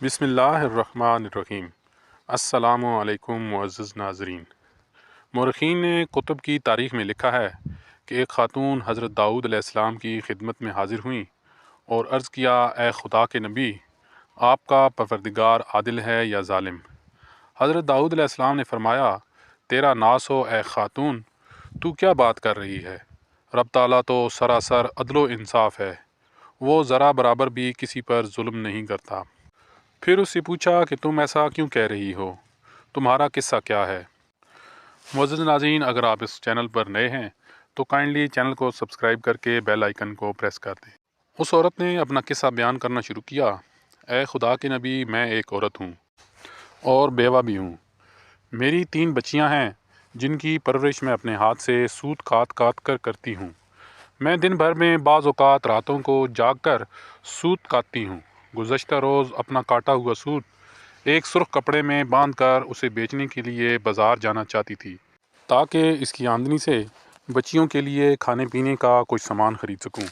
بسم اللہ الرحمن الرحیم۔ السلام علیکم معزز ناظرین۔ مورخین نے کتب کی تاریخ میں لکھا ہے کہ ایک خاتون حضرت داؤد علیہ السلام کی خدمت میں حاضر ہوئیں اور عرض کیا، اے خدا کے نبی، آپ کا پروردگار عادل ہے یا ظالم؟ حضرت داؤد علیہ السلام نے فرمایا، تیرا ناس ہو اے خاتون، تو کیا بات کر رہی ہے؟ رب تعالیٰ تو سراسر عدل و انصاف ہے، وہ ذرا برابر بھی کسی پر ظلم نہیں کرتا۔ پھر اس سے پوچھا کہ تم ایسا کیوں کہہ رہی ہو؟ تمہارا قصہ کیا ہے؟ معزز ناظرین، اگر آپ اس چینل پر نئے ہیں تو کائنڈلی چینل کو سبسکرائب کر کے بیل آئیکن کو پریس کر دیں۔ اس عورت نے اپنا قصہ بیان کرنا شروع کیا۔ اے خدا کے نبی، میں ایک عورت ہوں اور بیوہ بھی ہوں۔ میری 3 بچیاں ہیں جن کی پرورش میں اپنے ہاتھ سے سوت کاٹ کاٹ کر کرتی ہوں۔ میں دن بھر میں بعض اوقات راتوں کو جاگ کر سوت کاٹتی ہوں۔ گزشتہ روز اپنا کاٹا ہوا سوت ایک سرخ کپڑے میں باندھ کر اسے بیچنے کے لیے بازار جانا چاہتی تھی تاکہ اس کی آمدنی سے بچیوں کے لیے کھانے پینے کا کچھ سامان خرید سکوں۔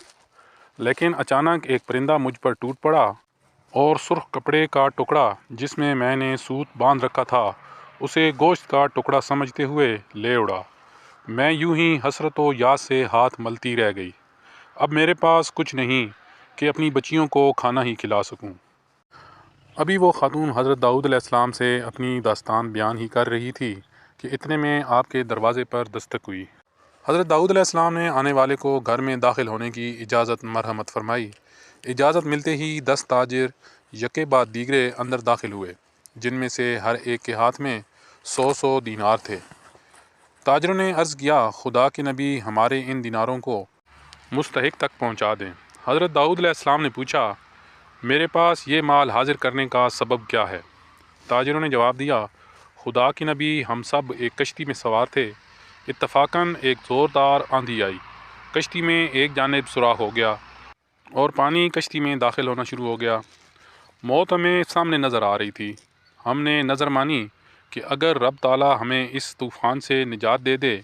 لیکن اچانک ایک پرندہ مجھ پر ٹوٹ پڑا اور سرخ کپڑے کا ٹکڑا جس میں نے سوت باندھ رکھا تھا اسے گوشت کا ٹکڑا سمجھتے ہوئے لے اڑا۔ میں یوں ہی حسرت و یاس سے ہاتھ ملتی رہ گئی۔ اب میرے پاس کچھ نہیں کہ اپنی بچیوں کو کھانا ہی کھلا سکوں۔ ابھی وہ خاتون حضرت داؤد علیہ السلام سے اپنی داستان بیان ہی کر رہی تھی کہ اتنے میں آپ کے دروازے پر دستک ہوئی۔ حضرت داؤد علیہ السلام نے آنے والے کو گھر میں داخل ہونے کی اجازت مرحمت فرمائی۔ اجازت ملتے ہی 10 تاجر یکے بعد دیگرے اندر داخل ہوئے، جن میں سے ہر ایک کے ہاتھ میں 100 دینار تھے۔ تاجروں نے عرض کیا، خدا کے نبی، ہمارے ان دیناروں کو مستحق تک پہنچا دیں۔ حضرت داؤد علیہ السلام نے پوچھا، میرے پاس یہ مال حاضر کرنے کا سبب کیا ہے؟ تاجروں نے جواب دیا، خدا کے نبی، ہم سب ایک کشتی میں سوار تھے۔ اتفاقاً ایک زوردار آندھی آئی، کشتی میں ایک جانب سوراخ ہو گیا اور پانی کشتی میں داخل ہونا شروع ہو گیا۔ موت ہمیں سامنے نظر آ رہی تھی۔ ہم نے نظر مانی کہ اگر رب تعالیٰ ہمیں اس طوفان سے نجات دے دے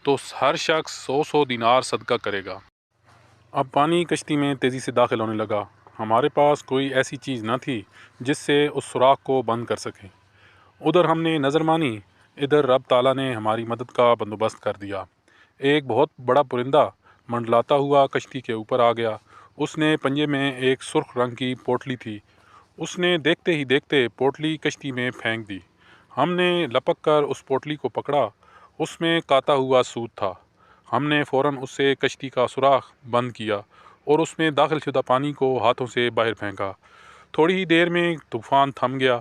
تو ہر شخص 100 دینار صدقہ کرے گا۔ اب پانی کشتی میں تیزی سے داخل ہونے لگا۔ ہمارے پاس کوئی ایسی چیز نہ تھی جس سے اس سوراخ کو بند کر سکیں۔ ادھر ہم نے نظر مانی، ادھر رب تعالیٰ نے ہماری مدد کا بندوبست کر دیا۔ ایک بہت بڑا پرندہ منڈلاتا ہوا کشتی کے اوپر آ گیا۔ اس نے پنجے میں ایک سرخ رنگ کی پوٹلی تھی۔ اس نے دیکھتے ہی دیکھتے پوٹلی کشتی میں پھینک دی۔ ہم نے لپک کر اس پوٹلی کو پکڑا، اس میں کاتا ہوا سوت تھا۔ ہم نے فوراً اس سے کشتی کا سوراخ بند کیا اور اس میں داخل شدہ پانی کو ہاتھوں سے باہر پھینکا۔ تھوڑی ہی دیر میں طوفان تھم گیا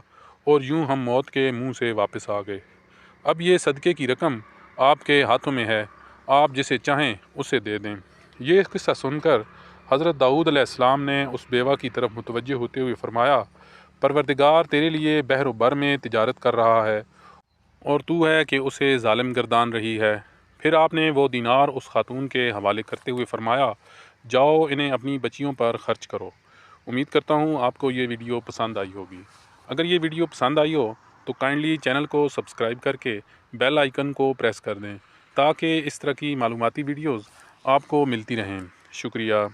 اور یوں ہم موت کے منہ سے واپس آ گئے۔ اب یہ صدقے کی رقم آپ کے ہاتھوں میں ہے، آپ جسے چاہیں اسے دے دیں۔ یہ قصہ سن کر حضرت داؤد علیہ السلام نے اس بیوہ کی طرف متوجہ ہوتے ہوئے فرمایا، پروردگار تیرے لیے بحر و بر میں تجارت کر رہا ہے اور تو ہے کہ اسے ظالم گردان رہی ہے۔ پھر آپ نے وہ دینار اس خاتون کے حوالے کرتے ہوئے فرمایا، جاؤ انہیں اپنی بچیوں پر خرچ کرو۔ امید کرتا ہوں آپ کو یہ ویڈیو پسند آئی ہوگی۔ اگر یہ ویڈیو پسند آئی ہو تو کائنڈلی چینل کو سبسکرائب کر کے بیل آئیکن کو پریس کر دیں تاکہ اس طرح کی معلوماتی ویڈیوز آپ کو ملتی رہیں۔ شکریہ۔